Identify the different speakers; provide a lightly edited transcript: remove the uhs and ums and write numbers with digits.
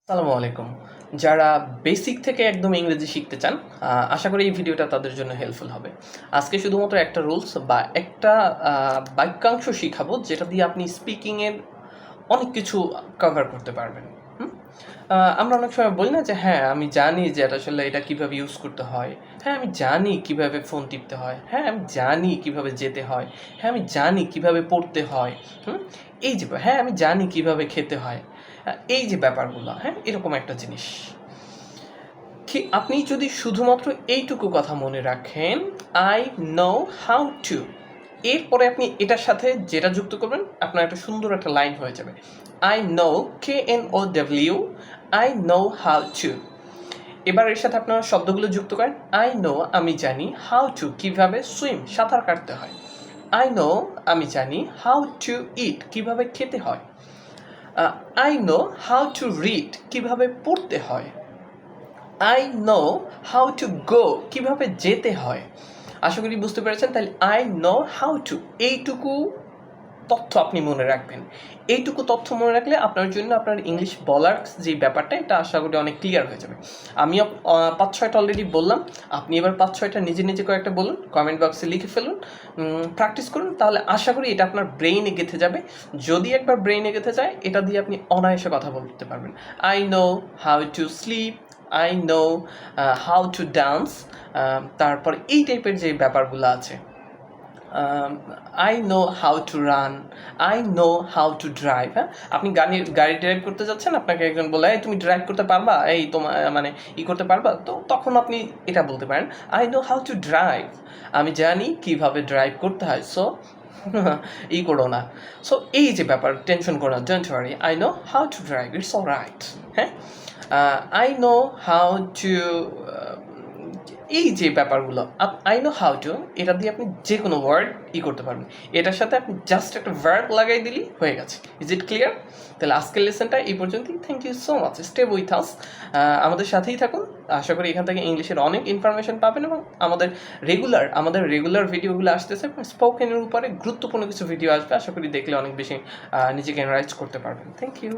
Speaker 1: আসসালামু আলাইকুম। যারা বেসিক থেকে একদম ইংরেজি শিখতে চান, আশা করি এই ভিডিওটা তাদের জন্য হেল্পফুল হবে। আজকে শুধুমাত্র একটা রুলস বা একটা বাক্যাংশ শিখাবো, যেটা দিয়ে আপনি স্পিকিংয়ের অনেক কিছু কভার করতে পারবেন। হুম? আমরা অনেক সময় বলি না যে, হ্যাঁ, আমি জানি যে এটা আসলে এটা কীভাবে ইউজ করতে হয়। হ্যাঁ, আমি জানি কীভাবে ফোন টিপতে হয়। হ্যাঁ, আমি জানি কীভাবে যেতে হয়। হ্যাঁ, আমি জানি কীভাবে পড়তে হয়। হুম? এই যে হ্যাঁ, আমি জানি কীভাবে খেতে হয়। এই যে ব্যাপারগুলো, হ্যাঁ, এরকম একটা জিনিস। কি আপনি যদি শুধুমাত্র এইটুকু কথা মনে রাখেন, আই নো হাউ টু, এরপরে আপনি এটার সাথে যেটা যুক্ত করবেন, আপনার একটা সুন্দর একটা লাইন হয়ে যাবে। I know, KNOW, I know how to. এবার এর সাথে আপনারা শব্দগুলো যুক্ত করেন। আই নো, আমি জানি, হাউ টু, কীভাবে সুইম, সাঁতার কাটতে হয়। আই নো, আমি জানি, হাউ টু ইট, কীভাবে খেতে হয়। I know how to read, কীভাবে পড়তে হয়। I know how to go, কীভাবে যেতে হয়। আশা করি বুঝতে পেরেছেন। তাহলে আই নো হাউ টু, এইটুকু তথ্য আপনি মনে রাখবেন। এইটুকু তথ্য মনে রাখলে আপনার জন্য আপনার ইংলিশ বলার যে ব্যাপারটা, এটা আশা করি অনেক ক্লিয়ার হয়ে যাবে। আমি 5-6টা অলরেডি বললাম। আপনি এবার 5-6টা নিজে নিজে কয়েকটা বলুন, কমেন্ট বক্সে লিখে ফেলুন, প্র্যাকটিস করুন। তাহলে আশা করি এটা আপনার ব্রেইনে গেঁথে যাবে। যদি একবার ব্রেইনে গেঁথে যায়, এটা দিয়ে আপনি অনায়াসে কথা বলতে পারবেন। I know how to sleep, I know how to dance. তারপর এই টাইপের যে ব্যাপারগুলো আছে, I know how to run, I know how to drive. হ্যাঁ, আপনি গাড়ি ড্রাইভ করতে যাচ্ছেন, আপনাকে একজন বলে, এই তুমি ড্রাইভ করতে পারবা, এই তোমার মানে করতে পারবা, তো তখন আপনি এটা বলতে পারেন, I know how to drive, আমি জানি কীভাবে ড্রাইভ করতে হয়। সো করো না। সো এই যে ব্যাপার, টেনশন করো না, don't worry, I know how to drive, it's all right. হ্যাঁ, আই নো হাউ টু, এই যে ব্যাপারগুলো, আই নো হাউ টু, এটা দিয়ে আপনি যে কোনো ওয়ার্ড করতে পারবেন। এটার সাথে আপনি জাস্ট একটা ভার্ব লাগাই দিলেই হয়ে গেছে। Is it clear? তাহলে আজকের লেসনটা এই পর্যন্তই। Thank you so much. Stay with us, আমাদের সাথেই থাকুন। আশা করি এখান থেকে ইংলিশের অনেক ইনফরমেশন পাবেন, এবং আমাদের রেগুলার ভিডিওগুলো আসতেছে। স্পোকেনের উপরে গুরুত্বপূর্ণ কিছু ভিডিও আসবে, আশা করি দেখলে অনেক বেশি নিজেকে এনারাইজ করতে পারবেন। Thank you.